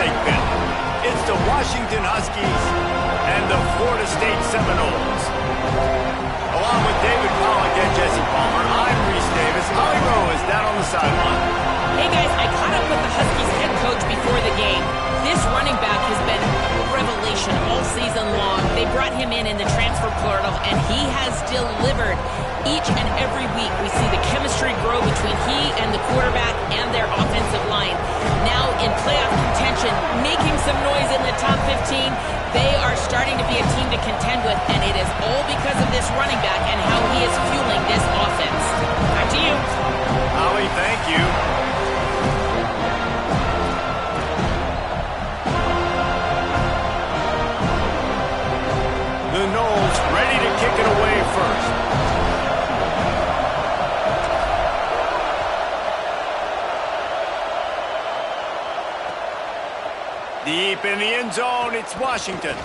Lake Bend. It's the Washington Huskies and the Florida State Seminoles. Along with David Pollack and Jesse Palmer, I'm Reese Davis. Holly Rowe is down on the sideline. Hey guys, I caught up with the Huskies head coach before the game. This running back has been a revelation all season long. They brought him in the transfer portal, and he has delivered. Each and every week we see the chemistry grow between he and the quarterback and their offensive line. Now in playoff contention, making some noise in the top 15, they are starting to be a team to contend with, and it is all because of this running back and how he is fueling this offense. Back to you. Holly, thank you. The Noles ready to kick it away first. Deep in the end zone, it's Washington.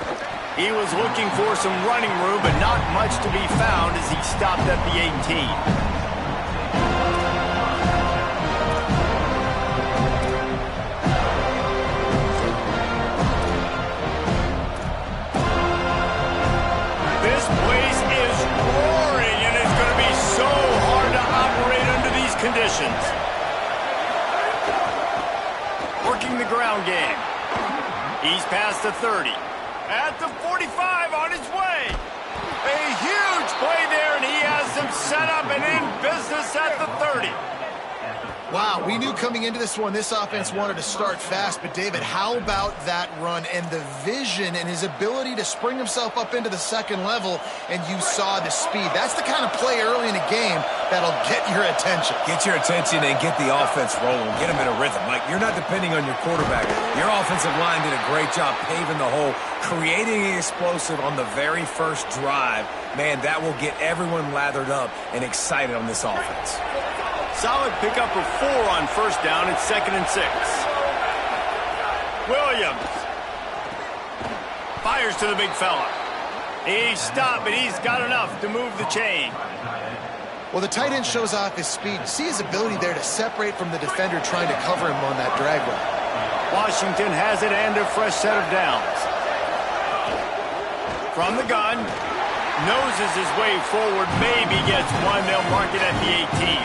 He was looking for some running room, but not much to be found as he stopped at the 18. This place is roaring, and it's going to be so hard to operate under these conditions. Working the ground game. He's past the 30. At the 45 on his way. A huge play there, and he has them set up and in business at the 30. Wow, we knew coming into this one, this offense wanted to start fast, but David, how about that run and the vision and his ability to spring himself up into the second level, and you saw the speed. That's the kind of play early in a game that'll get your attention. Get your attention and get the offense rolling. Get them in a rhythm. Like, you're not depending on your quarterback. Your offensive line did a great job paving the hole, creating an explosive on the very first drive. Man, that will get everyone lathered up and excited on this offense. Solid pickup of 4 on first down. It's 2nd and 6. Williams fires to the big fella. He stopped, but he's got enough to move the chain. Well, the tight end shows off his speed. See his ability there to separate from the defender trying to cover him on that drag route. Washington has it and a fresh set of downs. From the gun, noses his way forward, maybe gets one. They'll mark it at the 18.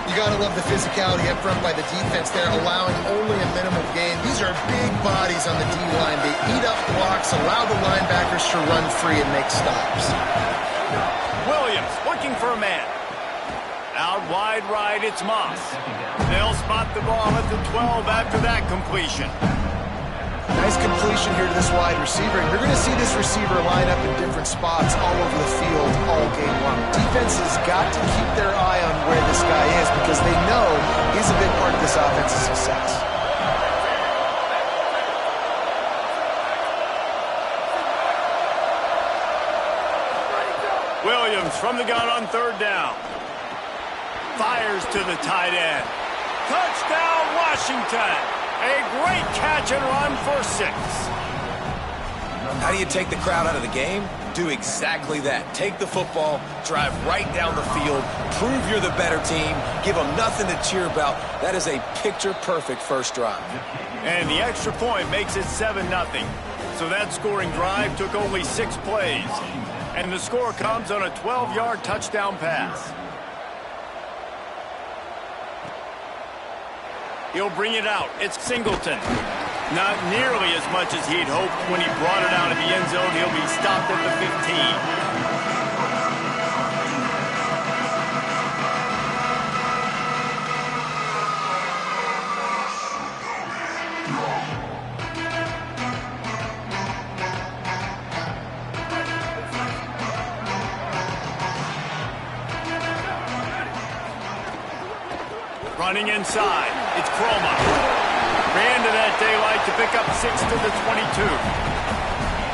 You got to love the physicality up front by the defense there, allowing only a minimum gain. These are big bodies on the D-line. They eat up blocks, allow the linebackers to run free and make stops. Williams looking for a man. Out wide right, it's Moss. They'll spot the ball at the 12 after that completion. Nice completion here to this wide receiver. And you're going to see this receiver line up in different spots all over the field all game long. Defense has got to keep their eye on where this guy is because they know he's a big part of this offense's success. Williams from the gun on 3rd down. Fires to the tight end. Touchdown, Washington. A great catch and run for 6. How do you take the crowd out of the game? Do exactly that. Take the football, drive right down the field, prove you're the better team, give them nothing to cheer about. That is a picture-perfect first drive. And the extra point makes it 7-0. So that scoring drive took only 6 plays. And the score comes on a 12-yard touchdown pass. He'll bring it out. It's Singleton. Not nearly as much as he'd hoped when he brought it out of the end zone. He'll be stopped at the 15. Running inside, it's Croma. Ran to that daylight to pick up 6 to the 22.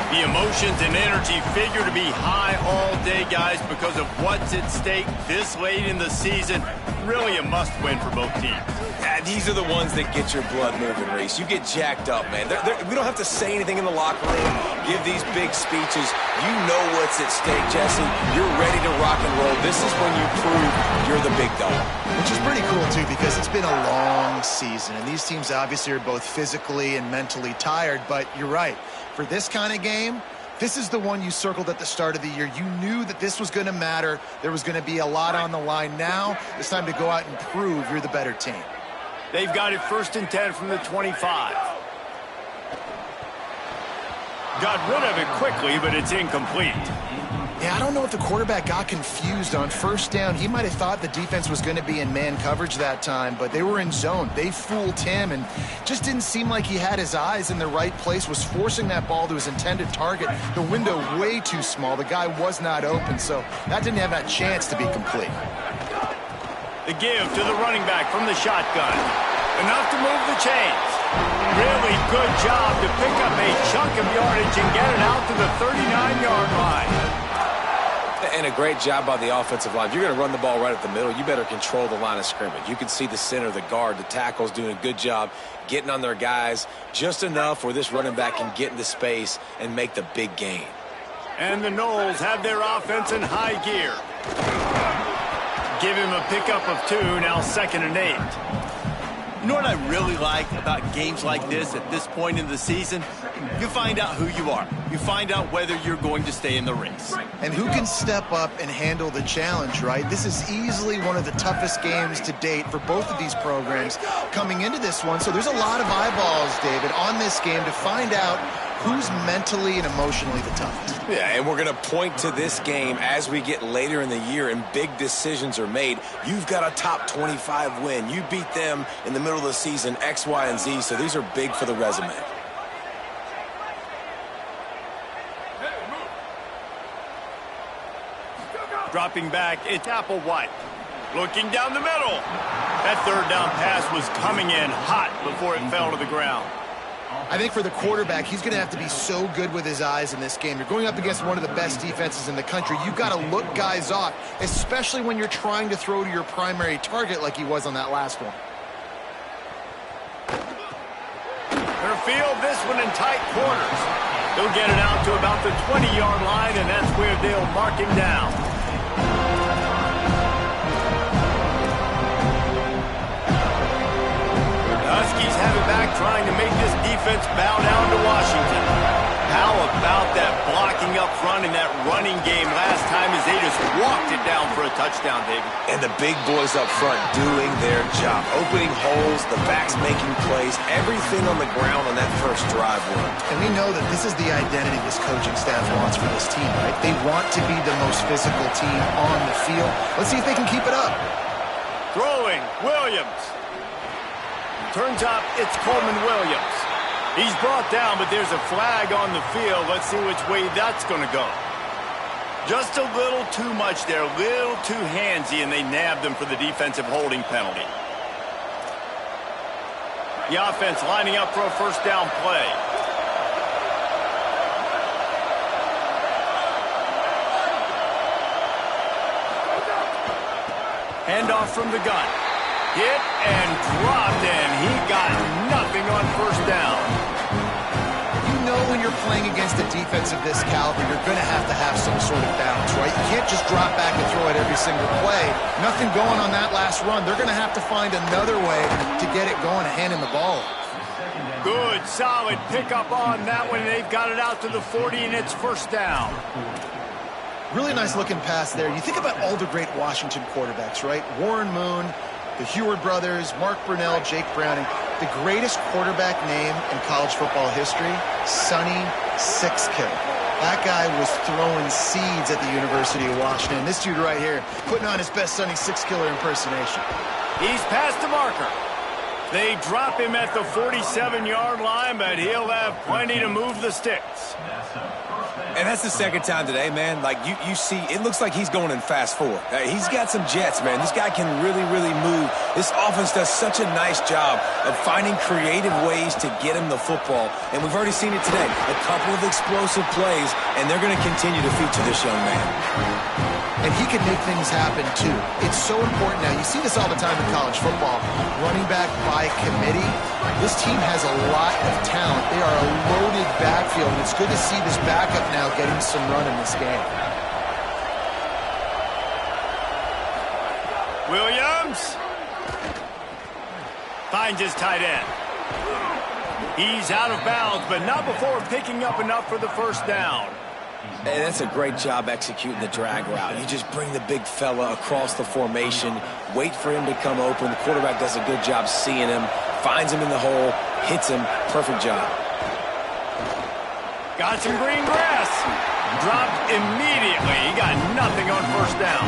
The emotions and energy figure to be high all day, guys, because of what's at stake this late in the season. Really a must-win for both teams. Yeah, these are the ones that get your blood moving, Reese. You get jacked up, man. We don't have to say anything in the locker room, give these big speeches. You know what's at stake, Jesse. You're ready to rock and roll. This is when you prove you're the big dog. Which is pretty cool, too, because it's been a long season, and these teams obviously are both physically and mentally tired, but you're right. For this kind of game, this is the one you circled at the start of the year. You knew that this was going to matter. There was going to be a lot on the line. Now it's time to go out and prove you're the better team. They've got it 1st and 10 from the 25. Got rid of it quickly, but it's incomplete. Yeah, I don't know if the quarterback got confused on 1st down. He might have thought the defense was going to be in man coverage that time, but they were in zone. They fooled him and just didn't seem like he had his eyes in the right place, was forcing that ball to his intended target. The window way too small. The guy was not open, so that didn't have that chance to be complete. The give to the running back from the shotgun. Enough to move the chains. Really good job to pick up a chunk of yardage and get it out to the 39-yard line. And a great job by the offensive line. If you're going to run the ball right at the middle, you better control the line of scrimmage. You can see the center, the guard, the tackles doing a good job getting on their guys just enough where this running back can get into space and make the big gain. And the Noles have their offense in high gear. Give him a pickup of 2, now 2nd and 8. You know what I really like about games like this at this point in the season? You find out who you are. You find out whether you're going to stay in the race. And who can step up and handle the challenge, right? This is easily one of the toughest games to date for both of these programs coming into this one. So there's a lot of eyeballs, David, on this game to find out who's mentally and emotionally the toughest. Yeah, and we're going to point to this game as we get later in the year and big decisions are made. You've got a top 25 win. You beat them in the middle of the season, X, Y, and Z, so these are big for the resume. Dropping back, it's Applewhite. Looking down the middle. That 3rd down pass was coming in hot before it fell to the ground. I think for the quarterback, he's going to have to be so good with his eyes in this game. You're going up against one of the best defenses in the country. You've got to look guys off, especially when you're trying to throw to your primary target like he was on that last one. They'll field this one in tight corners. They'll get it out to about the 20-yard line, and that's where they'll mark him down. Huskies have it back, trying to make this defense bow down to Washington. How about that blocking up front in that running game last time as they just walked it down for a touchdown, David? And the big boys up front doing their job. Opening holes, the backs making plays, everything on the ground on that first drive worked. And we know that this is the identity this coaching staff wants for this team, right? They want to be the most physical team on the field. Let's see if they can keep it up. Throwing, Williams. Turns out it's Coleman Williams. He's brought down, but there's a flag on the field. Let's see which way that's going to go. Just a little too much there, a little too handsy, and they nabbed him for the defensive holding penalty. The offense lining up for a 1st down play. Handoff from the gun. Hit and dropped, and he got nothing on 1st down. You know when you're playing against a defense of this caliber, you're going to have some sort of balance, right? You can't just drop back and throw it every single play. Nothing going on that last run. They're going to have to find another way to get it going and hand him the ball. Good, solid pickup on that one. They've got it out to the 40, and it's 1st down. Really nice looking pass there. You think about all the great Washington quarterbacks, right? Warren Moon, the Heward brothers, Mark Brunell, Jake Browning. The greatest quarterback name in college football history, Sonny Sixkill. That guy was throwing seeds at the University of Washington. This dude right here, putting on his best Sonny Sixkiller impersonation. He's past the marker. They drop him at the 47-yard line, but he'll have plenty to move the sticks. And that's the 2nd time today, man. Like, you see, it looks like he's going in fast forward. He's got some jets, man. This guy can really, really move. This offense does such a nice job of finding creative ways to get him the football. And we've already seen it today. A couple of explosive plays, and they're going to continue to feature this young man. And he can make things happen, too. It's so important now. You see this all the time in college football. Running back by committee. This team has a lot of talent. They are a loaded backfield, and it's good to see this backup now now getting some run in this game. Williams finds his tight end. He's out of bounds, but not before picking up enough for the first down. And that's a great job executing the drag route. You just bring the big fella across the formation, wait for him to come open. The quarterback does a good job seeing him, finds him in the hole, hits him. Perfect job. Got some green grass. Dropped immediately. He got nothing on first down.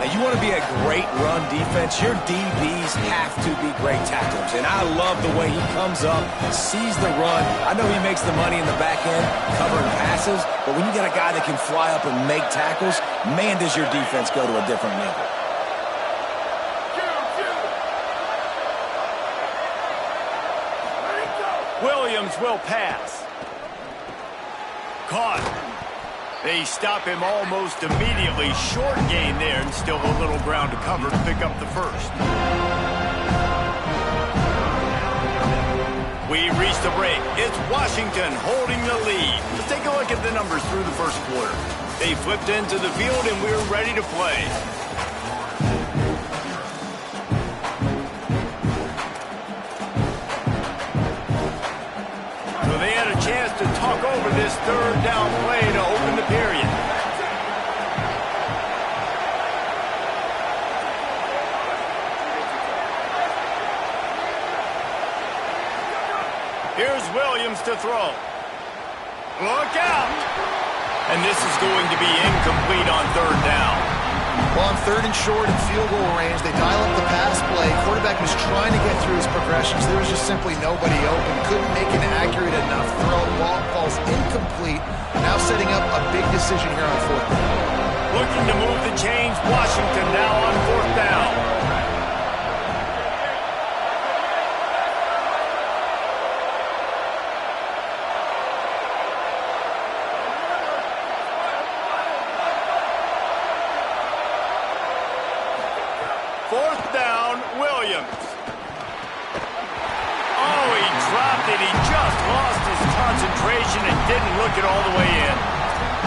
Now, you want to be a great run defense, your DBs have to be great tacklers. And I love the way he comes up, sees the run. I know he makes the money in the back end covering passes, but when you got a guy that can fly up and make tackles, man, does your defense go to a different level. Williams will pass. Caught. They stop him almost immediately. Short gain there and still a little ground to cover to pick up the first. We reach the break. It's Washington holding the lead. Let's take a look at the numbers through the first quarter. They flipped into the field and we're ready to play. So they had a chance to talk over this third down play to open the period. Here's Williams to throw. Look out! And this is going to be incomplete on third down. Well, on third and short and field goal range, they dial up the pass play. Quarterback was trying to get through his progressions. There was just simply nobody open. Couldn't make an accurate enough throw. Ball falls incomplete. Now setting up a big decision here on fourth down. Looking to move the chains. Washington now on fourth down. Fourth down, Williams. Oh, he dropped it. He just lost his concentration and didn't look it all the way in.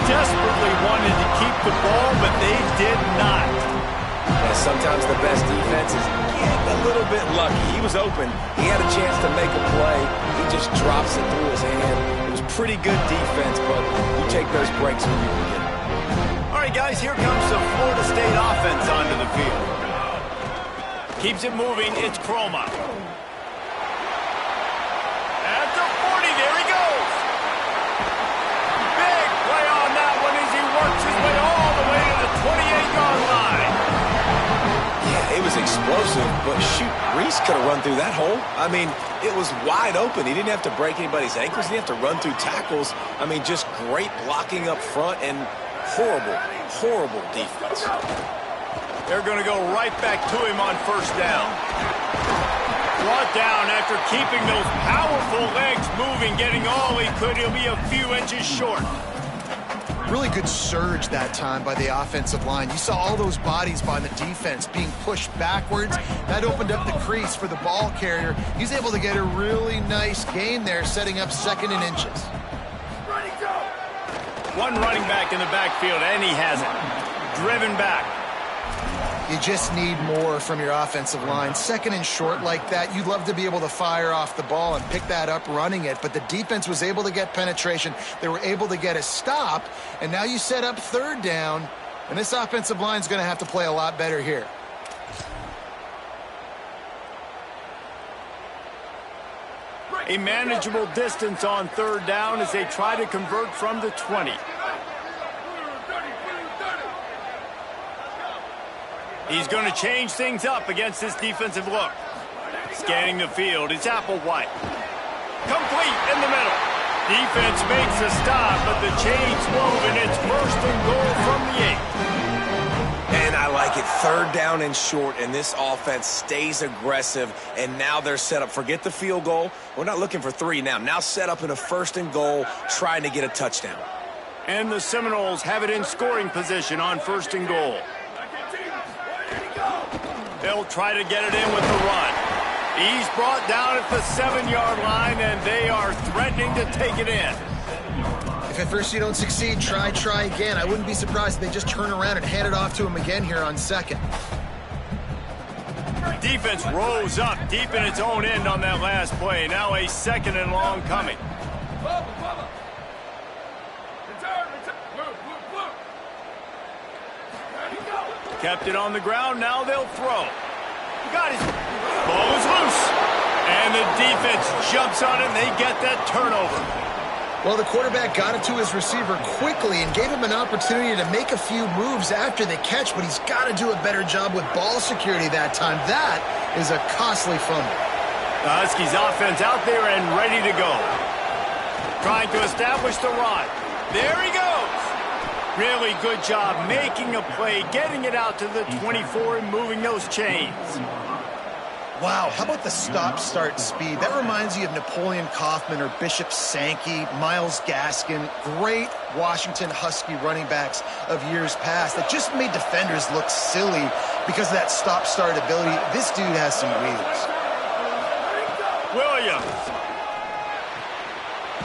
Desperately wanted to keep the ball, but they did not. Yeah, sometimes the best defense is getting a little bit lucky. He was open. He had a chance to make a play. He just drops it through his hand. It was pretty good defense, but you take those breaks when you can get it. All right, guys, here comes the Florida State offense onto the field. Keeps it moving. It's Croma. At the 40. There he goes. Big play on that one as he works his way all the way to the 28-yard line. Yeah, it was explosive, but shoot, Reese could have run through that hole. I mean, it was wide open. He didn't have to break anybody's ankles. He didn't have to run through tackles. I mean, just great blocking up front and horrible, horrible defense. They're going to go right back to him on first down. Brought down after keeping those powerful legs moving, getting all he could. He'll be a few inches short. Really good surge that time by the offensive line. You saw all those bodies by the defense being pushed backwards. That opened up the crease for the ball carrier. He's able to get a really nice gain there, setting up second and inches. One running back in the backfield, and he has it. Driven back. You just need more from your offensive line. Second and short like that, you'd love to be able to fire off the ball and pick that up running it, but the defense was able to get penetration. They were able to get a stop, and now you set up third down, and this offensive line is going to have to play a lot better here. A manageable distance on third down as they try to convert from the 20. He's going to change things up against this defensive look. Scanning the field, it's Applewhite. Complete in the middle. Defense makes a stop, but the chains move, and it's first and goal from the 8. And I like it. Third down and short, and this offense stays aggressive, and now they're set up. Forget the field goal. We're not looking for 3 now. Now set up in a first and goal, trying to get a touchdown. And the Seminoles have it in scoring position on first and goal. They'll try to get it in with the run. He's brought down at the 7-yard line, and they are threatening to take it in. If at first you don't succeed, try again. I wouldn't be surprised if they just turn around and hand it off to him again here on second. Defense rose up deep in its own end on that last play. Now a 2nd and long coming. Kept it on the ground. Now they'll throw. Got his ball is loose. And the defense jumps on it, and they get that turnover. Well, the quarterback got it to his receiver quickly and gave him an opportunity to make a few moves after the catch, but he's got to do a better job with ball security that time. That is a costly fumble. The Huskies offense out there and ready to go. Trying to establish the run. There he goes. Really good job making a play, getting it out to the 24 and moving those chains. Wow, how about the stop-start speed? That reminds you of Napoleon Kaufman or Bishop Sankey, Myles Gaskin, great Washington Husky running backs of years past that just made defenders look silly because of that stop-start ability. This dude has some wheels. Williams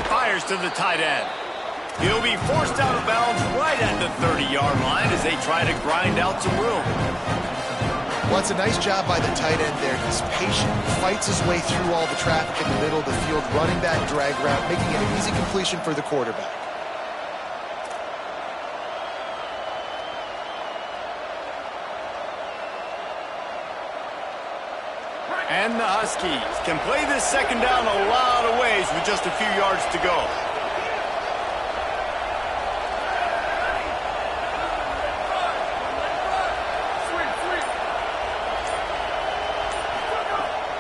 fires to the tight end. He'll be forced out of bounds right at the 30-yard line as they try to grind out some room. Well, it's a nice job by the tight end there. He's patient, fights his way through all the traffic in the middle of the field, running that drag route, making it an easy completion for the quarterback. And the Huskies can play this 2nd down a lot of ways with just a few yards to go.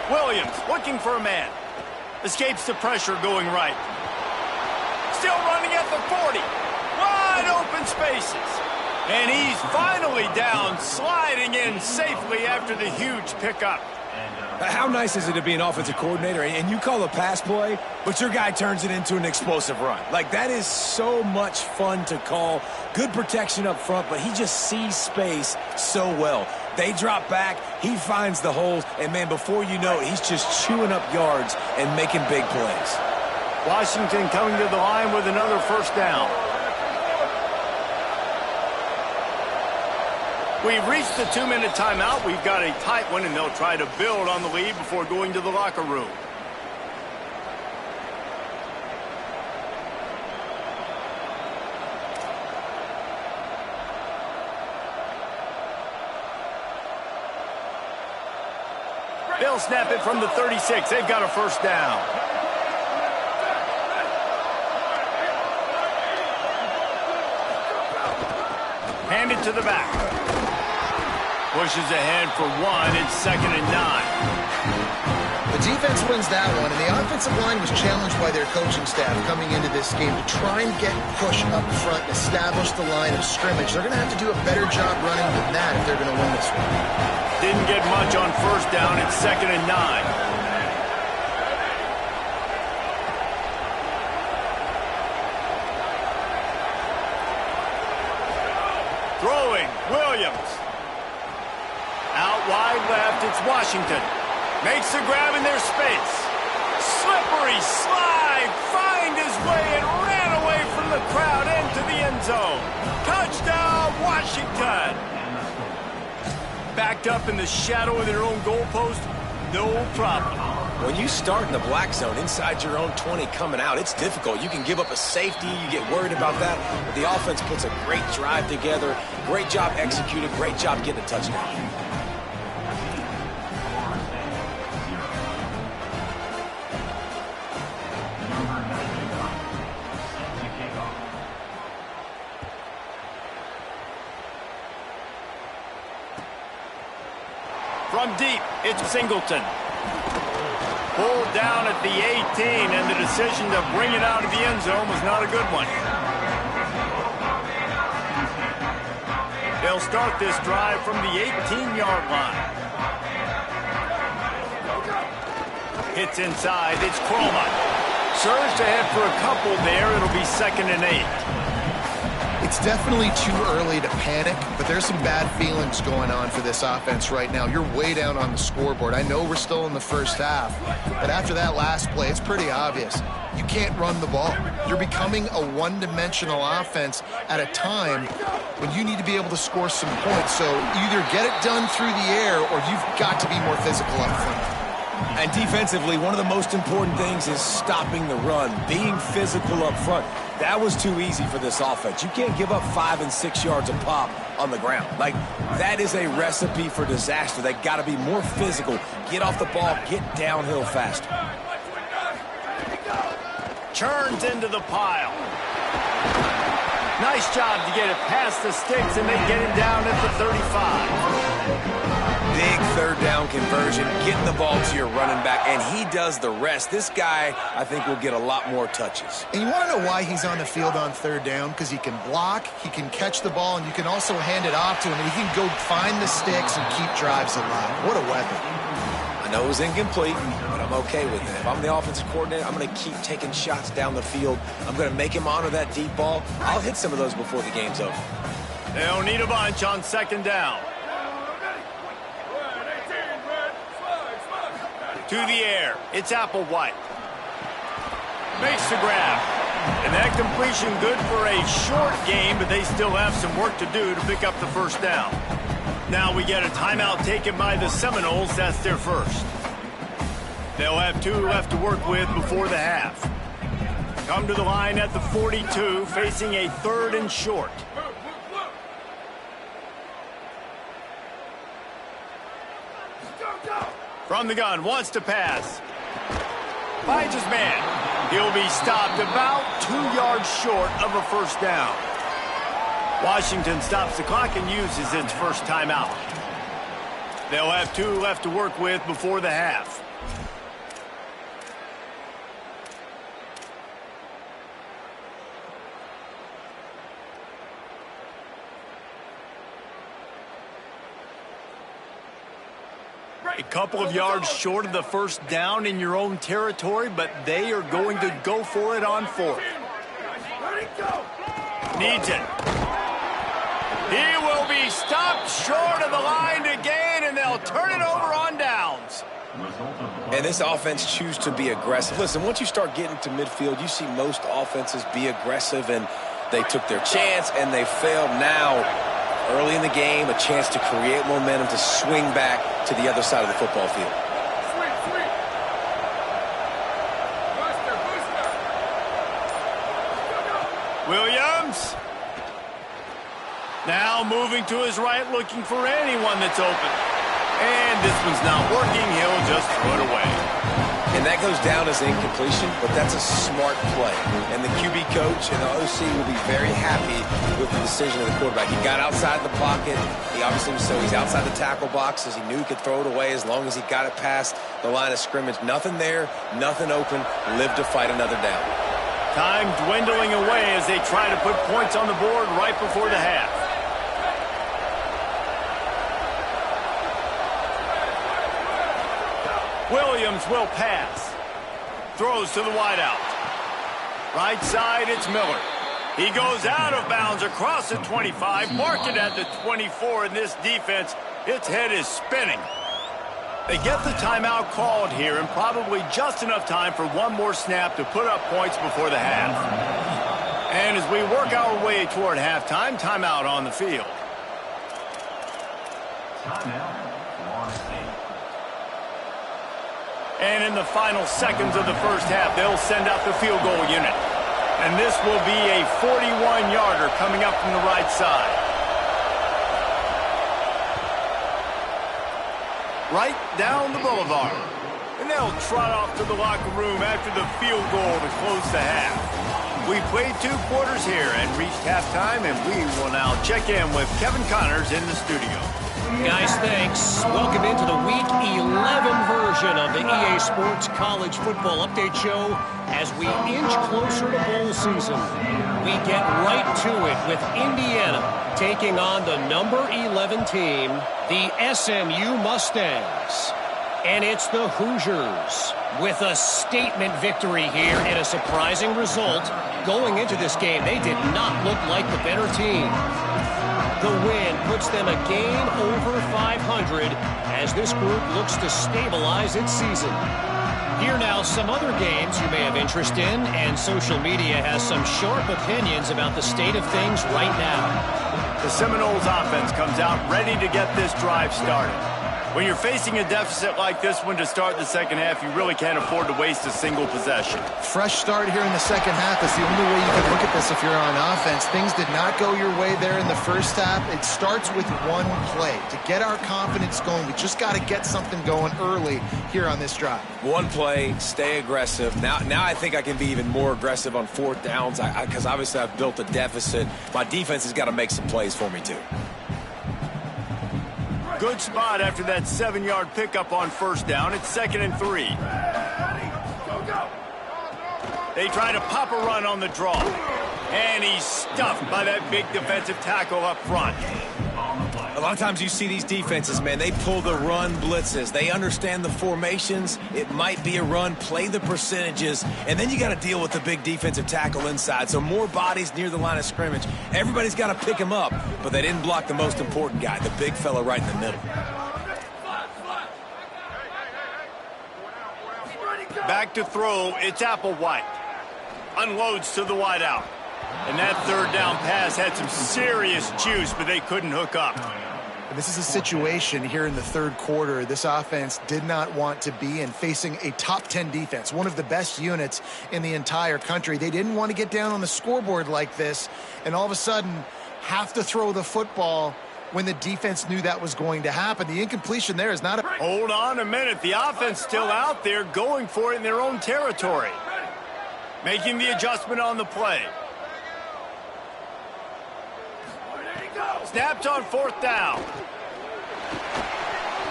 Williams looking for a man. Escapes the pressure going right. Still running at the 40. Wide open spaces. And he's finally down, sliding in safely after the huge pickup. How nice is it to be an offensive coordinator and you call a pass play, but your guy turns it into an explosive run? Like, that is so much fun to call. Good protection up front, but he just sees space so well. They drop back, he finds the holes, and, man, before you know it, he's just chewing up yards and making big plays. Washington coming to the line with another 1st down. We've reached the 2-minute timeout. We've got a tight one, and they'll try to build on the lead before going to the locker room. They'll snap it from the 36. They've got a 1st down. Hand it to the back. Pushes ahead for 1. It's 2nd and 9. The defense wins that one, and the offensive line was challenged by their coaching staff coming into this game to try and get push up front and establish the line of scrimmage. They're going to have to do a better job running than that if they're going to win this one. Didn't get much on 1st down. It's 2nd and 9. Throwing, Williams. Out wide left, it's Washington. Makes the grab in their space. Slippery slide, find his way and ran away from the crowd into the end zone. Touchdown, Washington. Backed up in the shadow of their own goalpost, no problem. When you start in the black zone inside your own 20 coming out, it's difficult. You can give up a safety, you get worried about that, but the offense puts a great drive together, great job executing, great job getting a touchdown. From deep, it's Singleton. Pulled down at the 18, and the decision to bring it out of the end zone was not a good one. They'll start this drive from the 18-yard line. Hits inside, it's Croma. Surged ahead for a couple there, it'll be 2nd and 8. It's definitely too early to panic, but there's some bad feelings going on for this offense right now. You're way down on the scoreboard. I know we're still in the 1st half, but after that last play, it's pretty obvious. you can't run the ball. You're becoming a one-dimensional offense at a time when you need to be able to score some points. So either get it done through the air or you've got to be more physical up front. And defensively, one of the most important things is stopping the run, being physical up front. That was too easy for this offense. You can't give up 5 and 6 yards a pop on the ground. Like, that is a recipe for disaster. They got to be more physical, get off the ball, get downhill faster. Churns into the pile. Nice job to get it past the sticks, and they get him down at the 35. Big third down conversion, getting the ball to your running back, and he does the rest. This guy, I think, will get a lot more touches. And you want to know why he's on the field on third down? Because he can block, he can catch the ball, and you can also hand it off to him, and he can go find the sticks and keep drives alive. What a weapon. I know it was incomplete, but I'm okay with it. If I'm the offensive coordinator, I'm going to keep taking shots down the field. I'm going to make him honor that deep ball. I'll hit some of those before the game's over. They'll need a bunch on second down. To the air. It's Applewhite. Makes the grab. And that completion good for a short game, but they still have some work to do to pick up the first down. Now we get a timeout taken by the Seminoles. That's their first. They'll have 2 left to work with before the half. Come to the line at the 42, facing a 3rd and short. From the gun, wants to pass. Finds his man. He'll be stopped about 2 yards short of a first down. Washington stops the clock and uses its first timeout. They'll have 2 left to work with before the half. A couple of yards short of the first down in your own territory, but they are going to go for it on 4th. Needs it. He will be stopped short of the line to gain, and they'll turn it over on downs. And this offense chooses to be aggressive. Listen, once you start getting to midfield, you see most offenses be aggressive, and they took their chance, and they failed. Now, early in the game, a chance to create momentum to swing back to the other side of the football field. Williams. Now moving to his right, looking for anyone that's open. And this one's not working. He'll just throw it away. And that goes down as incompletion, but that's a smart play. And the QB coach and the OC will be very happy with the decision of the quarterback. He got outside the pocket. He obviously was so he's outside the tackle box as he knew he could throw it away as long as he got it past the line of scrimmage. Nothing there, nothing open. Live to fight another down. Time dwindling away as they try to put points on the board right before the half. Williams will pass. Throws to the wideout. Right side, it's Miller. He goes out of bounds across the 25, marked it at the 24, and this defense, its head is spinning. They get the timeout called here, and probably just enough time for one more snap to put up points before the half. And as we work our way toward halftime, timeout on the field. And in the final seconds of the first half, they'll send out the field goal unit. And this will be a 41-yarder coming up from the right side. Right down the boulevard. And they'll trot off to the locker room after the field goal to close the half. We played 2 quarters here and reached halftime, and we will now check in with Kevin Connors in the studio. Guys, thanks. Welcome into the Week 11 version of the EA Sports College Football Update Show as we inch closer to bowl season. We get right to it with Indiana taking on the number 11 team, the SMU Mustangs. And it's the Hoosiers with a statement victory here and a surprising result. Going into this game, they did not look like the better team. The win puts them a game over 500 as this group looks to stabilize its season. Here now, some other games you may have interest in, and social media has some sharp opinions about the state of things right now. The Seminoles offense comes out ready to get this drive started. When you're facing a deficit like this one to start the second half, you really can't afford to waste a single possession. Fresh start here in the second half is the only way you can look at this if you're on offense. Things did not go your way there in the first half. It starts with one play. To get our confidence going, we just got to get something going early here on this drive. One play, stay aggressive. Now I think I can be even more aggressive on fourth downs because obviously I've built a deficit. My defense has got to make some plays for me too. Good spot after that 7-yard pickup on first down. It's 2nd and 3. They try to pop a run on the draw. And he's stuffed by that big defensive tackle up front. A lot of times you see these defenses, man, they pull the run blitzes. They understand the formations. It might be a run, play the percentages, and then you got to deal with the big defensive tackle inside. So more bodies near the line of scrimmage. Everybody's got to pick him up, but they didn't block the most important guy, the big fella right in the middle. Back to throw, it's Applewhite. Unloads to the wideout. And that third down pass had some serious juice, but they couldn't hook up. This is a situation here in the third quarter this offense did not want to be in, facing a top 10 defense, one of the best units in the entire country. They didn't want to get down on the scoreboard like this and all of a sudden have to throw the football when the defense knew that was going to happen. The incompletion there is not a... Hold on a minute. The offense still out there going for it in their own territory. Making the adjustment on the play. Snapped on fourth down.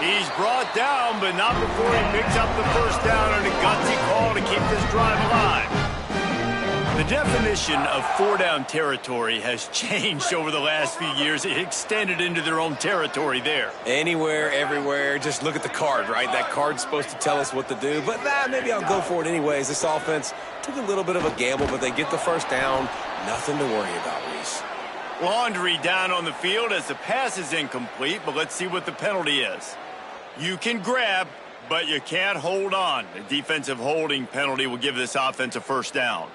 He's brought down, but not before he picks up the first down on a gutsy call to keep this drive alive. The definition of four-down territory has changed over the last few years. It extended into their own territory there. Anywhere, everywhere, just look at the card, right? That card's supposed to tell us what to do, but maybe I'll go for it anyways. This offense took a little bit of a gamble, but they get the first down. Nothing to worry about, Reese. Laundry down on the field as the pass is incomplete, but let's see what the penalty is. You can grab, but you can't hold on. The defensive holding penalty will give this offense a first down.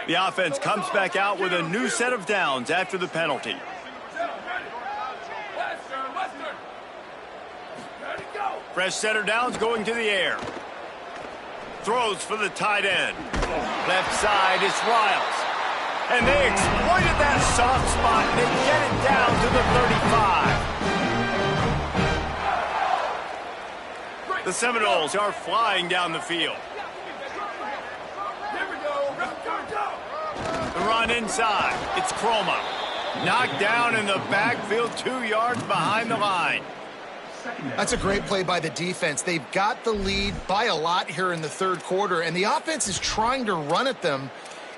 The offense comes back out with a new set of downs after the penalty. Fresh set of downs going to the air. Throws for the tight end. Left side is Riles. And they exploited that soft spot. They get it down to the 35. The Seminoles are flying down the field. The run inside. It's Croma. Knocked down in the backfield, 2 yards behind the line. That's a great play by the defense. They've got the lead by a lot here in the third quarter, and the offense is trying to run at them,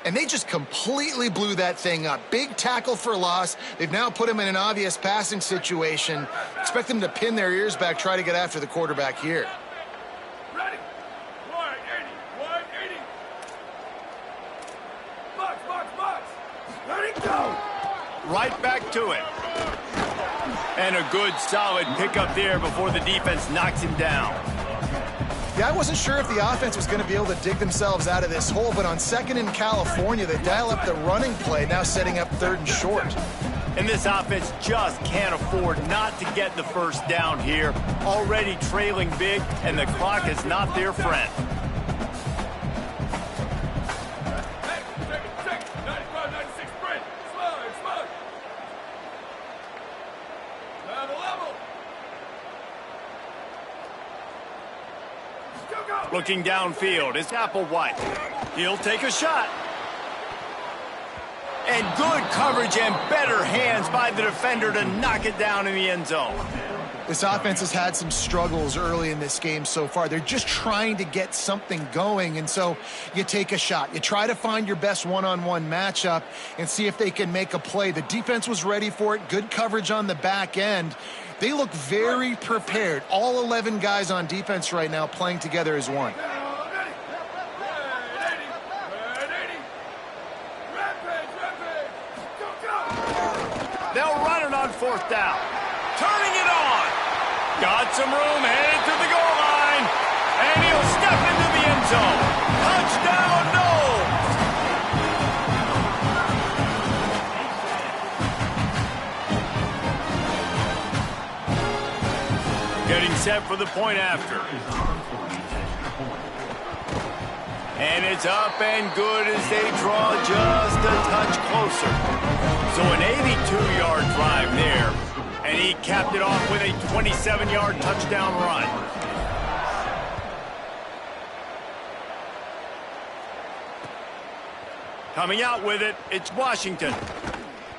and they just completely blew that thing up. Big tackle for loss. They've now put them in an obvious passing situation. Expect them to pin their ears back, try to get after the quarterback here. Ready. 180. Box. Ready, go. Right back to it. And a good, solid pickup there before the defense knocks him down. Yeah, I wasn't sure if the offense was going to be able to dig themselves out of this hole, but on 2nd in California, they dial up the running play, now setting up 3rd and short. And this offense just can't afford not to get the first down here. Already trailing big, and the clock is not their friend. Looking downfield is Applewhite. He'll take a shot. And good coverage and better hands by the defender to knock it down in the end zone. This offense has had some struggles early in this game so far. They're just trying to get something going, and so you take a shot. You try to find your best one-on-one matchup and see if they can make a play. The defense was ready for it. Good coverage on the back end. They look very prepared. All 11 guys on defense right now playing together as one. They'll run it on 4th down. turning it on. Got some room, headed to the goal line. And he'll step into the end zone. Touchdown, Noles! Getting set for the point after. And it's up and good as they draw just a touch closer. So an 82-yard drive there. And he capped it off with a 27-yard touchdown run. Coming out with it, it's Washington.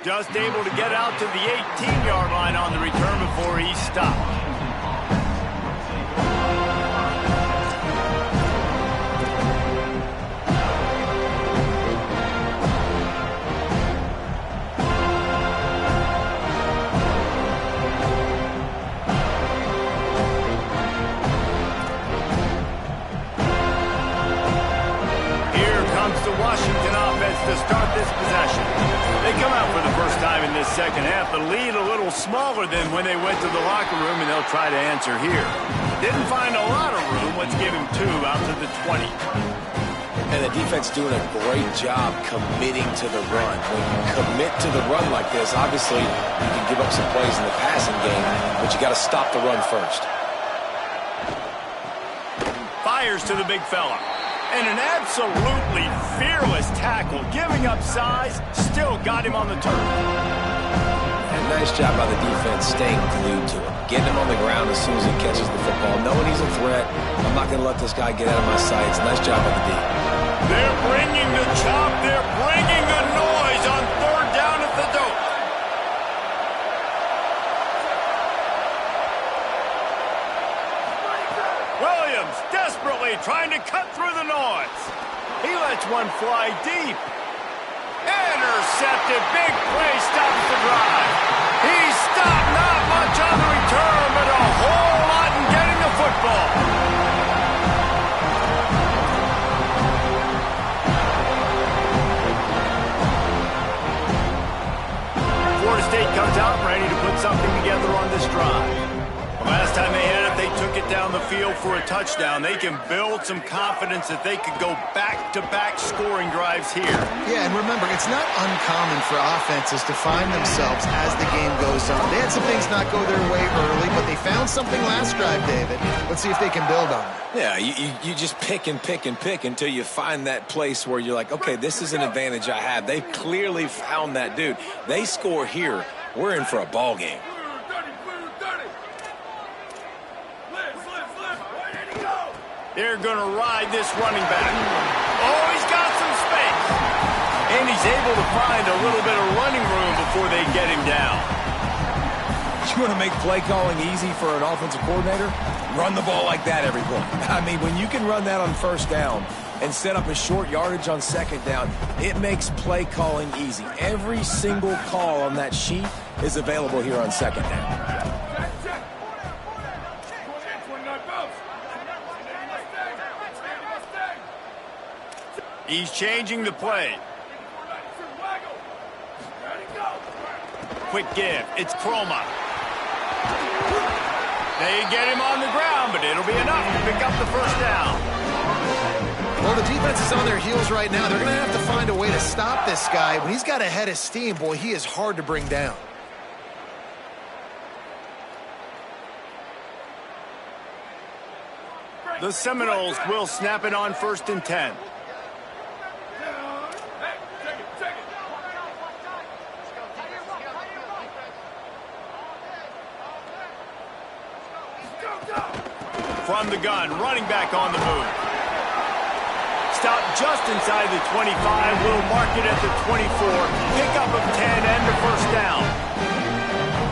Just able to get out to the 18-yard line on the return before he stopped. Washington offense to start this possession. They come out for the first time in this second half. The lead a little smaller than when they went to the locker room, and they'll try to answer here. Didn't find a lot of room. Let's give him 2 out to the 20. And the defense doing a great job committing to the run. When you commit to the run like this, obviously you can give up some plays in the passing game, but you got to stop the run first. Fires to the big fella. And an absolutely fearless tackle, giving up size, still got him on the turf. And nice job by the defense staying glued to him. Getting him on the ground as soon as he catches the football. Knowing he's a threat, I'm not going to let this guy get out of my sights. Nice job by the D. They're bringing the chop. They're bringing the noise on 3rd down at the dope. Williams desperately trying to cut through the noise. He lets one fly deep. Intercepted. Big play stops the drive. He stopped not much on the return, but a whole lot in getting the football. Florida State comes out ready to put something together on this drive. Last time they had it, they took it down the field for a touchdown. They can build some confidence that they could go back-to-back scoring drives here. Yeah, and remember, it's not uncommon for offenses to find themselves as the game goes on. They had some things not go their way early, but they found something last drive, David. Let's see if they can build on it. Yeah, you just pick and pick and pick until you find that place where you're like, okay, this is an advantage I have. They've clearly found that dude. They score here, we're in for a ball game. They're going to ride this running back. Oh, he's got some space. And he's able to find a little bit of running room before they get him down. You want to make play calling easy for an offensive coordinator? Run the ball like that every play. I mean, when you can run that on 1st down and set up a short yardage on 2nd down, it makes play calling easy. Every single call on that sheet is available here on 2nd down. He's changing the play. Quick give. It's Croma. They get him on the ground, but it'll be enough to pick up the 1st down. Well, the defense is on their heels right now. They're going to have to find a way to stop this guy. When he's got a head of steam, boy, he is hard to bring down. The Seminoles will snap it on 1st and 10. From the gun, running back on the move. Stop just inside the 25. We'll mark it at the 24. Pickup of 10 and the 1st down.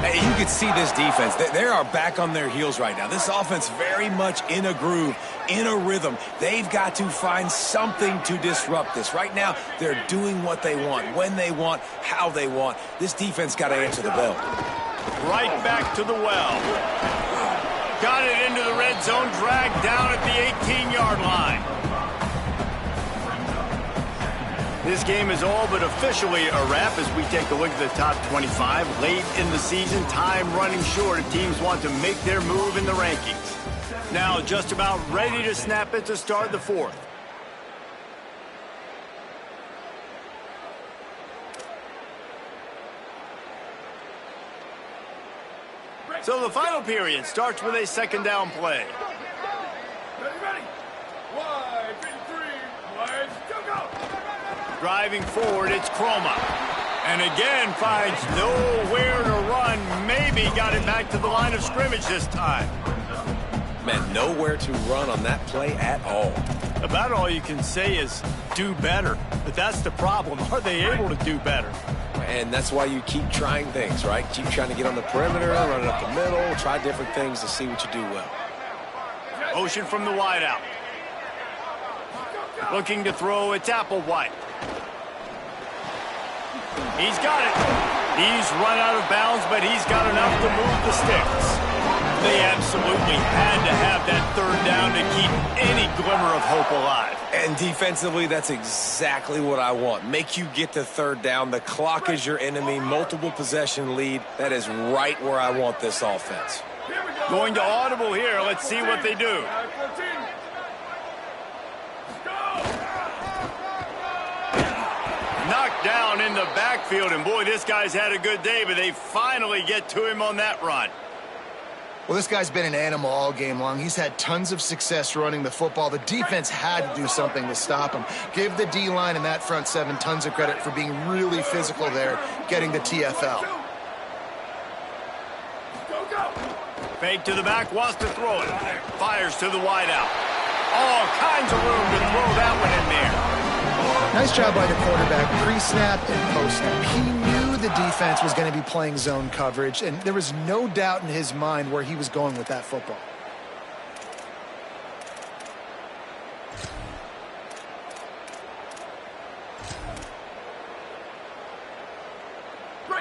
Hey, you can see this defense. They are back on their heels right now. This offense very much in a groove, in a rhythm. They've got to find something to disrupt this. Right now, they're doing what they want, when they want, how they want. This defense got to answer the bell. Right back to the well. Got it into the red zone, dragged down at the 18-yard line. This game is all but officially a wrap as we take a look at the top 25. Late in the season, time running short if teams want to make their move in the rankings. Now just about ready to snap it to start the fourth. So the final period starts with a second down play. Ready? 1, 2, 3, 1, go! Driving forward, it's Chroma. And again finds nowhere to run. Maybe got it back to the line of scrimmage this time. Man, nowhere to run on that play at all. About all you can say is do better. But that's the problem. Are they able to do better? And that's why you keep trying things, right? Keep trying to get on the perimeter, run it up the middle, try different things to see what you do well. Motion from the wide out. Looking to throw, it's Applewhite. He's got it. He's run out of bounds, but he's got enough to move the sticks. They absolutely had to have that third down to keep any glimmer of hope alive. And defensively, that's exactly what I want. Make you get the third down. The clock is your enemy. Multiple possession lead. That is right where I want this offense. Going to audible here. Let's see what they do. Knocked down in the backfield, and boy, this guy's had a good day, but they finally get to him on that run. Well, this guy's been an animal all game long. He's had tons of success running the football. The defense had to do something to stop him. Give the D-line and that front seven tons of credit for being really physical there, getting the TFL. Fake to the back, wants to throw it. Fires to the wide out. All kinds of room to throw that one in there. Nice job by the quarterback, pre-snap and post-snap. He knew the defense was going to be playing zone coverage, and there was no doubt in his mind where he was going with that football.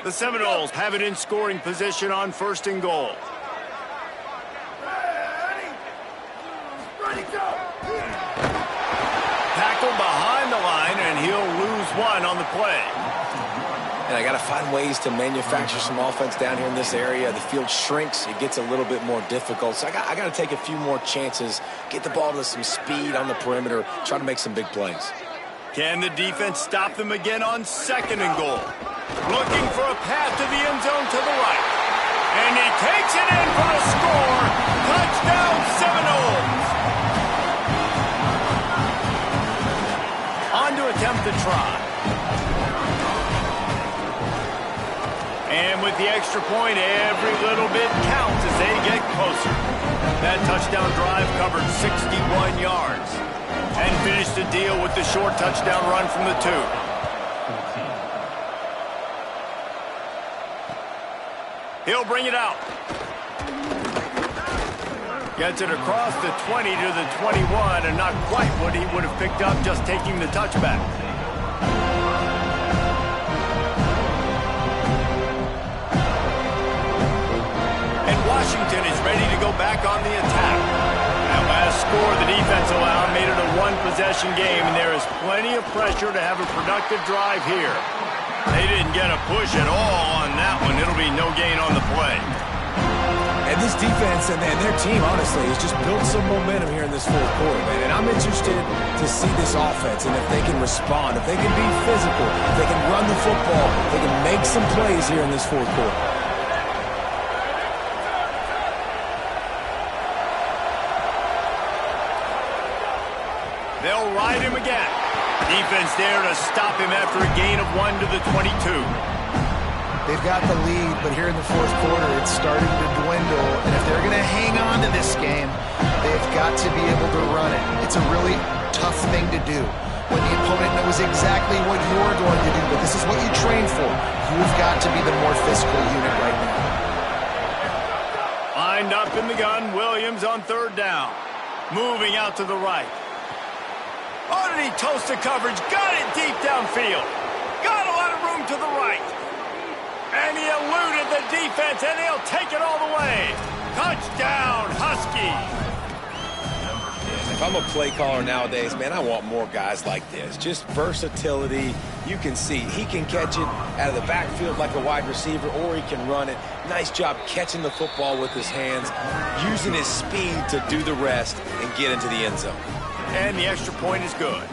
The Seminoles have it in scoring position on 1st and goal. Tackle behind the line, and he'll lose one on the play. And I got to find ways to manufacture some offense down here in this area. The field shrinks. It gets a little bit more difficult. So I got to take a few more chances, get the ball to some speed on the perimeter, try to make some big plays. Can the defense stop them again on 2nd and goal? Looking for a path to the end zone to the right. And he takes it in for a score. Touchdown, Seminoles. On to attempt the try. And with the extra point, every little bit counts as they get closer. That touchdown drive covered 61 yards. And finished the deal with the short touchdown run from the 2. He'll bring it out. Gets it across the 20 to the 21, and not quite what he would have picked up just taking the touchback. And Washington is ready to go back on the attack. That last score the defense allowed made it a one-possession game, and there is plenty of pressure to have a productive drive here. They didn't get a push at all on that one. It'll be no gain on the play. And this defense and their team, honestly, has just built some momentum here in this fourth quarter, man. And I'm interested to see this offense and if they can respond, if they can be physical, if they can run the football, if they can make some plays here in this fourth quarter. They'll ride him again. Defense there to stop him after a gain of 1 to the 22. They've got the lead, but here in the fourth quarter, it's starting to dwindle. And if they're going to hang on to this game, they've got to be able to run it. It's a really tough thing to do when the opponent knows exactly what you're going to do, but this is what you train for. You've got to be the more physical unit right now. Lined up in the gun, Williams on 3rd down. Moving out to the right. Oh, did he toast the coverage? Got it deep downfield. Got a lot of room to the right. And he eluded the defense, and he'll take it all the way. Touchdown, Huskies. If I'm a play caller nowadays, man, I want more guys like this. Just versatility. You can see he can catch it out of the backfield like a wide receiver, or he can run it. Nice job catching the football with his hands, using his speed to do the rest and get into the end zone. And the extra point is good.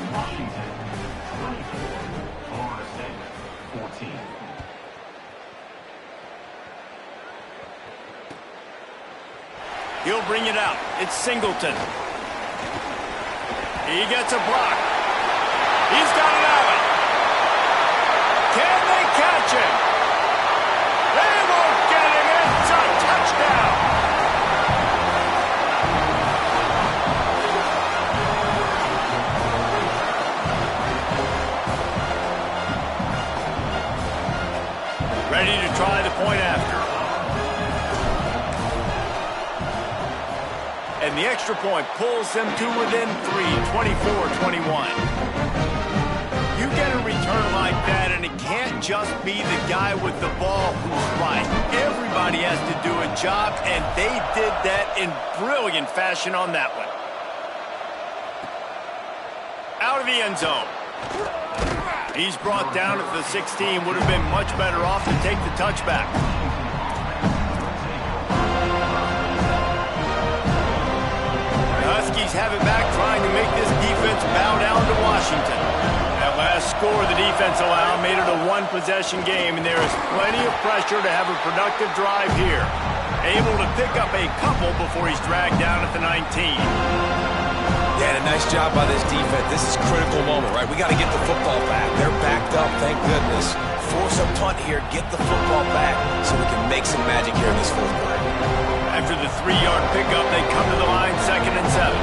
He'll bring it out. It's Singleton. He gets a block. He's got it out. Can they catch him? They won't get him. It's a touchdown. Ready to try the point after. And the extra point pulls them to within 3, 24-21. You get a return like that, and it can't just be the guy with the ball who's right. Everybody has to do a job, and they did that in brilliant fashion on that one. Out of the end zone. He's brought down at the 16. Would have been much better off to take the touchback. Huskies have it back, trying to make this defense bow down to Washington. That last score the defense allowed made it a one-possession game, and there is plenty of pressure to have a productive drive here. Able to pick up a couple before he's dragged down at the 19. Yeah, and a nice job by this defense. This is a critical moment, right? We got to get the football back. They're backed up, thank goodness. Force a punt here, get the football back so we can make some magic here in this fourth quarter. After the 3-yard pickup, they come to the line, 2nd and 7.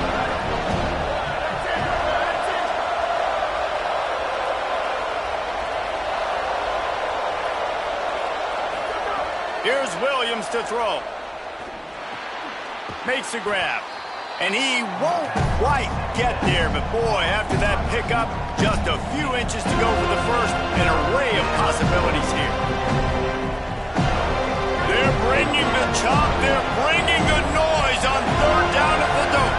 Here's Williams to throw. Makes a grab. And he won't quite get there, but boy, after that pickup, just a few inches to go for the first, an array of possibilities here. They're bringing the chop. They're bringing the noise on 3rd down at the dope.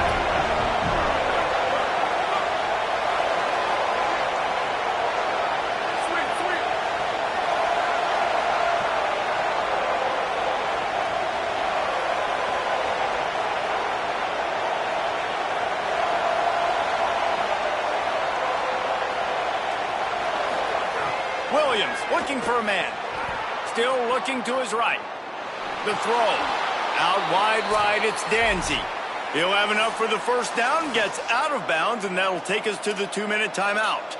Williams looking for a man. Still looking to his right. The throw. Out wide right, it's Danzy. He'll have enough for the first down, gets out of bounds, and that'll take us to the 2-minute timeout.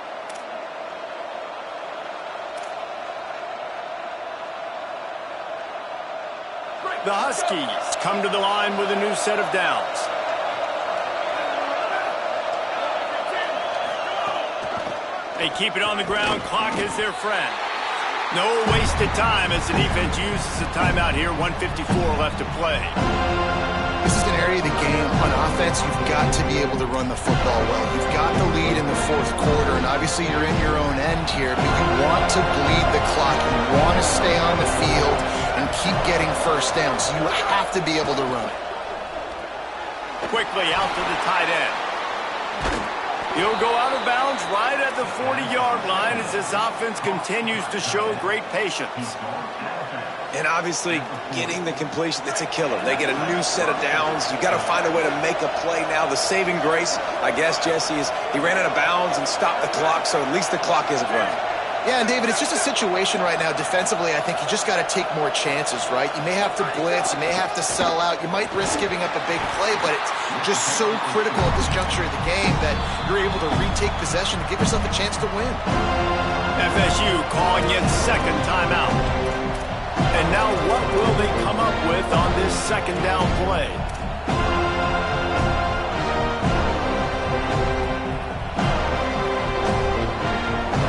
The Huskies come to the line with a new set of downs. They keep it on the ground. Clock is their friend. No wasted time as the defense uses a timeout here. 1:54 left to play. This is an area of the game on offense you've got to be able to run the football well. You've got the lead in the 4th quarter, and obviously you're in your own end here, but you want to bleed the clock. You want to stay on the field and keep getting first down, so you have to be able to run it. Quickly out to the tight end. He'll go out of bounds right at the 40-yard line as this offense continues to show great patience. And obviously, getting the completion, it's a killer. They get a new set of downs. You got to find a way to make a play now. The saving grace, I guess, Jesse, is he ran out of bounds and stopped the clock, so at least the clock isn't running. Yeah, and David, it's just a situation right now defensively. I think you just got to take more chances, right? You may have to blitz, you may have to sell out, you might risk giving up a big play, but it's just so critical at this juncture of the game that you're able to retake possession to give yourself a chance to win. FSU calling its 2nd timeout. And now what will they come up with on this 2nd down play?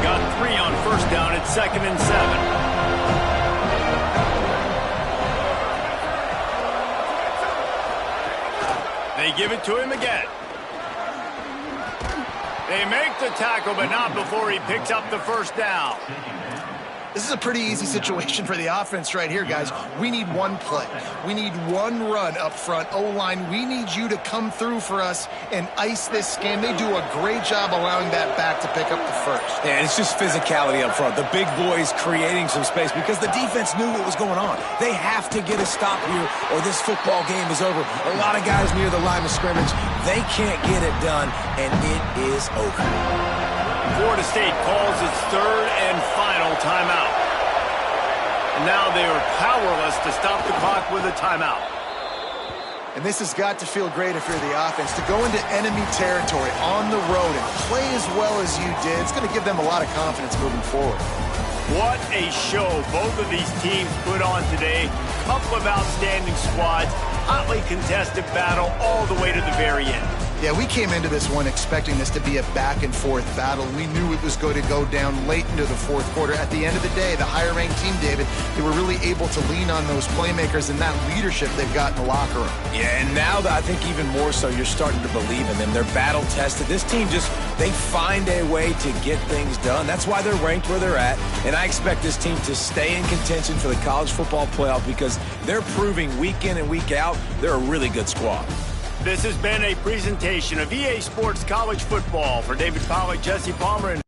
Got 3 on 1st down at 2nd and 7. They give it to him again. They make the tackle, but not before he picks up the first down. This is a pretty easy situation for the offense right here, guys. We need one play. We need one run up front. O-line, we need you to come through for us and ice this game. They do a great job allowing that back to pick up the first. Yeah, and it's just physicality up front. The big boys creating some space because the defense knew what was going on. They have to get a stop here or this football game is over. A lot of guys near the line of scrimmage, they can't get it done, and it is over. Florida State calls its third and final timeout. And now they are powerless to stop the clock with a timeout. And this has got to feel great if you're the offense. To go into enemy territory on the road and play as well as you did, it's going to give them a lot of confidence moving forward. What a show both of these teams put on today. Couple of outstanding squads, hotly contested battle all the way to the very end. Yeah, we came into this one expecting this to be a back-and-forth battle. We knew it was going to go down late into the fourth quarter. At the end of the day, the higher-ranked team, David, they were really able to lean on those playmakers and that leadership they've got in the locker room. Yeah, and now I think even more so, you're starting to believe in them. They're battle-tested. This team they find a way to get things done. That's why they're ranked where they're at. And I expect this team to stay in contention for the college football playoff because they're proving week in and week out they're a really good squad. This has been a presentation of EA Sports College Football. For David Pollack, Jesse Palmer, and